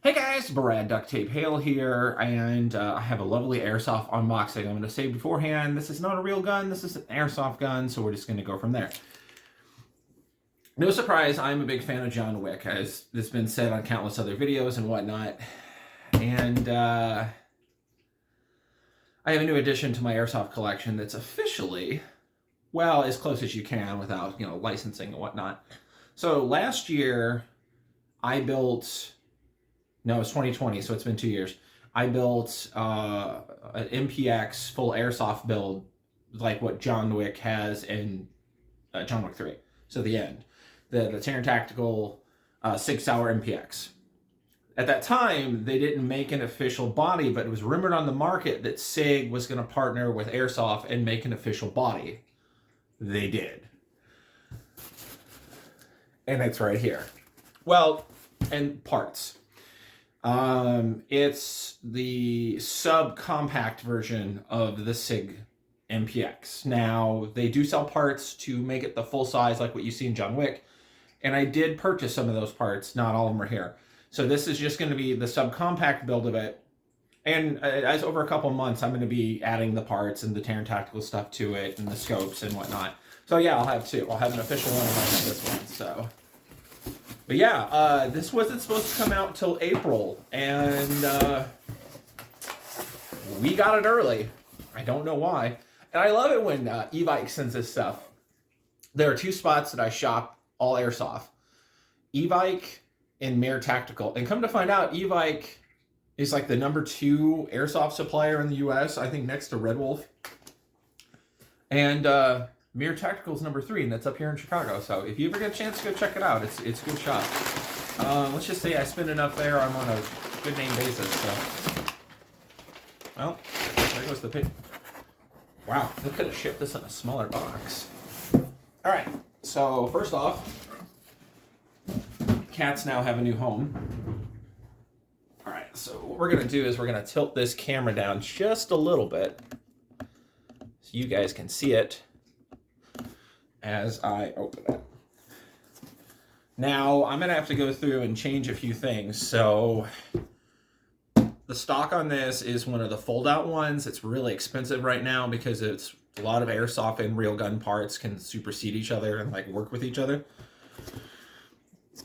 Hey guys, Brad-Duct Tape-Hale here, and I have a lovely Airsoft unboxing. I'm going to say beforehand, this is not a real gun, this is an Airsoft gun, so we're just going to go from there. No surprise, I'm a big fan of John Wick, as it's been said on countless other videos and whatnot. And I have a new addition to my Airsoft collection that's officially, well, as close as you can without, licensing and whatnot. So last year, I built... No, it's 2020, so it's been 2 years. I built an MPX full Airsoft build, like what John Wick has in John Wick 3. So the end. The Terran Tactical Sig Sauer MPX. At that time, they didn't make an official body, but it was rumored on the market that Sig was going to partner with Airsoft and make an official body. They did. And it's right here. Well, and parts. It's the subcompact version of the Sig MPX. Now, they do sell parts to make it the full size like what you see in John Wick, and I did purchase some of those parts. Not all of them are here. So this is just going to be the subcompact build of it, and as over a couple months, I'm going to be adding the parts and the Terran Tactical stuff to it, and the scopes and whatnot. So yeah, I'll have two. I'll have an official one and I'll have this one, so... But yeah, this wasn't supposed to come out till April, and we got it early. I don't know why. And I love it when e-bike sends this stuff. There are two spots that I shop all Airsoft. E-bike and Mere Tactical. And come to find out, e-bike is like the #2 Airsoft supplier in the US, I think next to Red Wolf. And Mere Tactical is #3, and that's up here in Chicago. So if you ever get a chance to go check it out, it's a good shop. Let's just say I spend enough there, I'm on a good name basis. So, well, there goes the pin. Wow, they could have shipped this in a smaller box. All right, so first off, cats now have a new home. All right, so what we're gonna do is we're gonna tilt this camera down just a little bit so you guys can see it as I open it. Now, I'm gonna have to go through and change a few things. So, the stock on this is one of the fold-out ones. It's really expensive right now because it's a lot of Airsoft and real gun parts can supersede each other and like work with each other.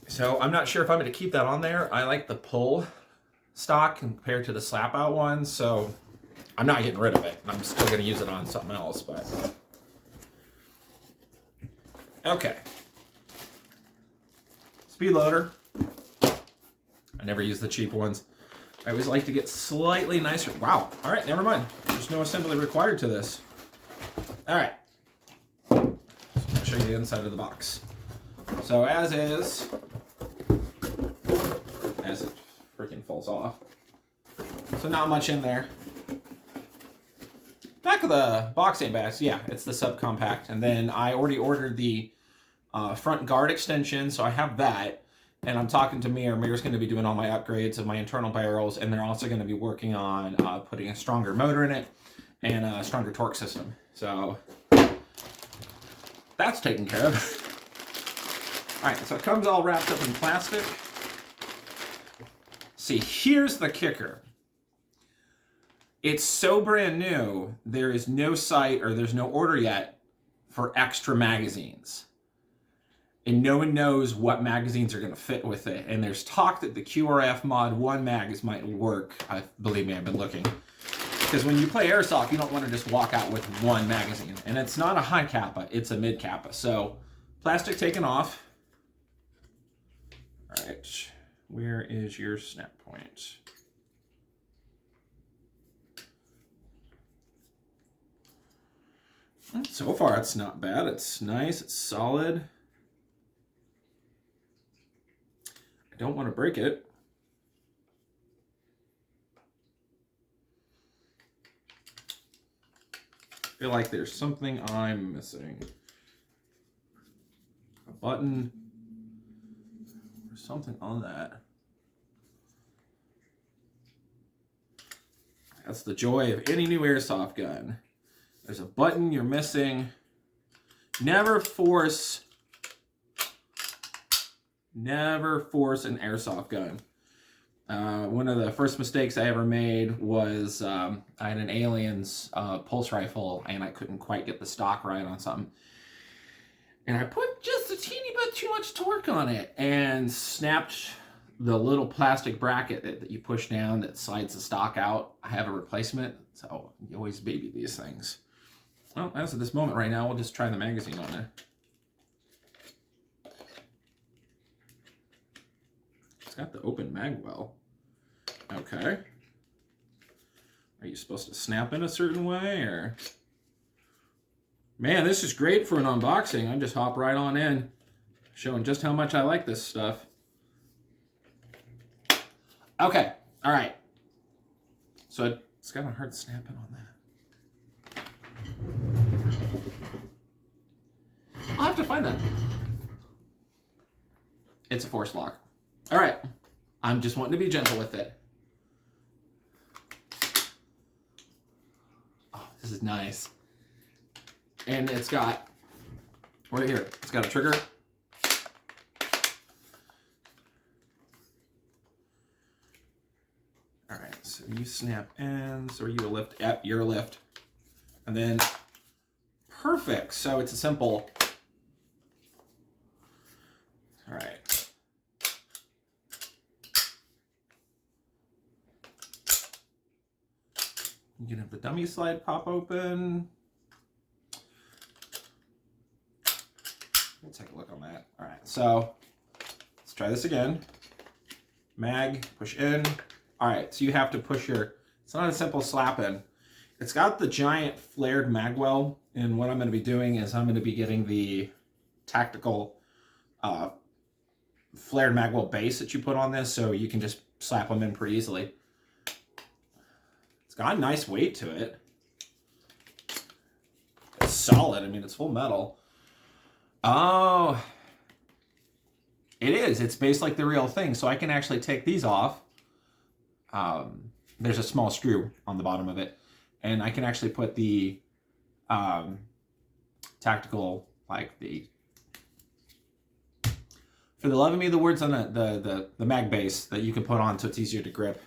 So, I'm not sure if I'm gonna keep that on there. I like the pull stock compared to the slap-out one, so I'm not getting rid of it. I'm still gonna use it on something else, but... Okay. Speed loader. I never use the cheap ones. I always like to get slightly nicer. Wow. All right, never mind. There's no assembly required to this. All right. So I'll show you the inside of the box. So as is, as it freaking falls off. So not much in there. Back of the box ain't bad. So yeah, it's the subcompact. And then I already ordered the front guard extension, so I have that. And I'm talking to Mir. Mir's going to be doing all my upgrades of my internal barrels, and they're also going to be working on putting a stronger motor in it and a stronger torque system. So that's taken care of. All right, so it comes all wrapped up in plastic. See, here's the kicker. It's so brand new, there is no site or there's no order yet for extra magazines. And no one knows what magazines are going to fit with it. And there's talk that the QRF Mod 1 mags might work. Believe me, I've been looking. Because when you play Airsoft, you don't want to just walk out with one magazine. And it's not a high kappa, it's a mid kappa. So, plastic taken off. All right, where is your snap point? So far, it's not bad. It's nice, it's solid. I don't want to break it. I feel like there's something I'm missing. A button. There's something on that. That's the joy of any new Airsoft gun. There's a button you're missing. Never force an Airsoft gun. One of the first mistakes I ever made was I had an Aliens pulse rifle, and I couldn't quite get the stock right on something. And I put just a teeny bit too much torque on it and snapped the little plastic bracket that you push down that slides the stock out. I have a replacement, so you always baby these things. Well, as of this moment right now, we'll just try the magazine on there. It's got the open Magwell. Okay. Are you supposed to snap in a certain way, or? Man, this is great for an unboxing. I just hop right on in, showing just how much I like this stuff. Okay, all right. So it's got a hard snapping on that. I'll have to find that. It's a force lock. All right, I'm just wanting to be gentle with it. Oh, this is nice. And it's got, right here, it's got a trigger. All right, so you snap ends, or you lift, yep, you're a lift. And then, perfect, so it's a simple, all right. You can have the dummy slide pop open. We'll take a look on that. All right, so let's try this again. Mag, push in. All right, so you have to push your, it's not a simple slap in. It's got the giant flared Magwell, and what I'm gonna be doing is I'm gonna be getting the tactical flared Magwell base that you put on this, so you can just slap them in pretty easily. It's got a nice weight to it. It's solid, I mean, it's full metal. Oh, it is. It's based like the real thing. So I can actually take these off. There's a small screw on the bottom of it. And I can actually put the tactical, like the, for the love of me, the words on the mag base that you can put on so it's easier to grip.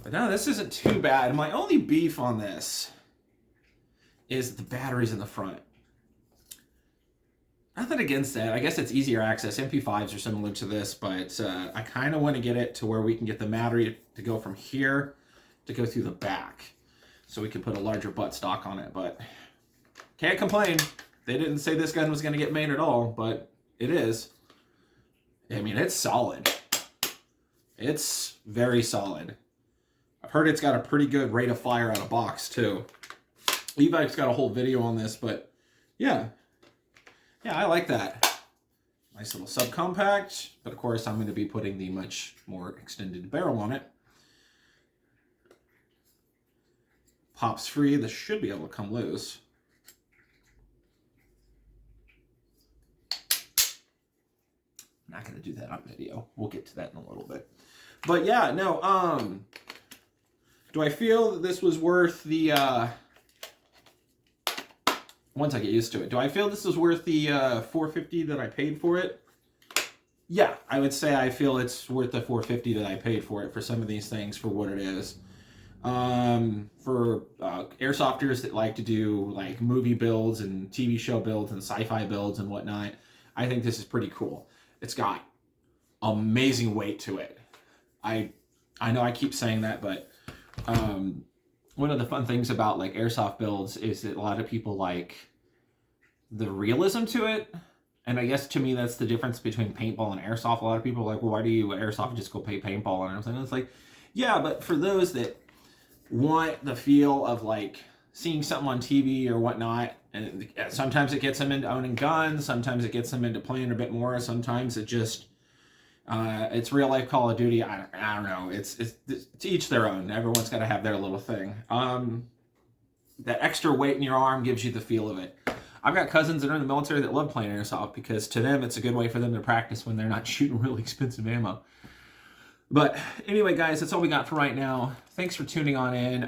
But no, this isn't too bad. My only beef on this is the batteries in the front. Nothing against that. I guess it's easier access. MP5s are similar to this, but I kind of want to get it to where we can get the battery to go from here to go through the back, so we can put a larger buttstock on it. But can't complain. They didn't say this gun was going to get made at all, but it is. I mean, it's solid. It's very solid. I've heard it's got a pretty good rate of fire out of box too. E-Bike's got a whole video on this, but yeah. Yeah, I like that. Nice little subcompact, but of course I'm going to be putting the much more extended barrel on it. Pops free. This should be able to come loose. I'm not going to do that on video. We'll get to that in a little bit. But yeah, no, do I feel that this was worth the, once I get used to it, do I feel this is worth the $450 that I paid for it? Yeah, I would say I feel it's worth the $450 that I paid for it for some of these things for what it is. For airsofters that like to do like movie builds and TV show builds and sci-fi builds and whatnot, I think this is pretty cool. It's got amazing weight to it. I know I keep saying that, but one of the fun things about like airsoft builds is that a lot of people like the realism to it. And I guess to me, that's the difference between paintball and airsoft. A lot of people are like, well, why do you airsoft just go play paintball? And I'm saying, it's like, yeah, but for those that want the feel of like seeing something on TV or whatnot, and sometimes it gets them into owning guns, sometimes it gets them into playing a bit more, sometimes it just, it's real life Call of Duty. I don't know. It's to each their own. Everyone's got to have their little thing. That extra weight in your arm gives you the feel of it. I've got cousins that are in the military that love playing airsoft because to them it's a good way for them to practice when they're not shooting really expensive ammo. But anyway, guys, that's all we got for right now. Thanks for tuning on in.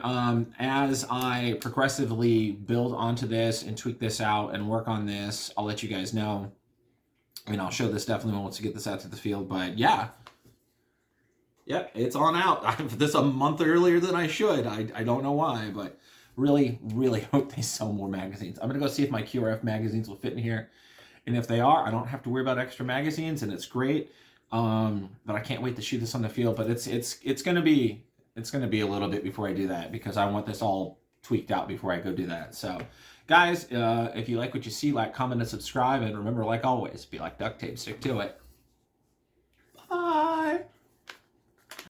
As I progressively build onto this and tweak this out and work on this, I'll let you guys know. I mean, I'll show this definitely once we get this out to the field. But yeah, Yep, it's on out. This a month earlier than I should. I don't know why, but really, really hope they sell more magazines. I'm gonna go see if my QRF magazines will fit in here, and if they are, I don't have to worry about extra magazines, and it's great. But I can't wait to shoot this on the field. But it's gonna be a little bit before I do that, because I want this all tweaked out before I go do that. So, guys, if you like what you see, like, comment, and subscribe, and remember, like always, be like duct tape, stick to it.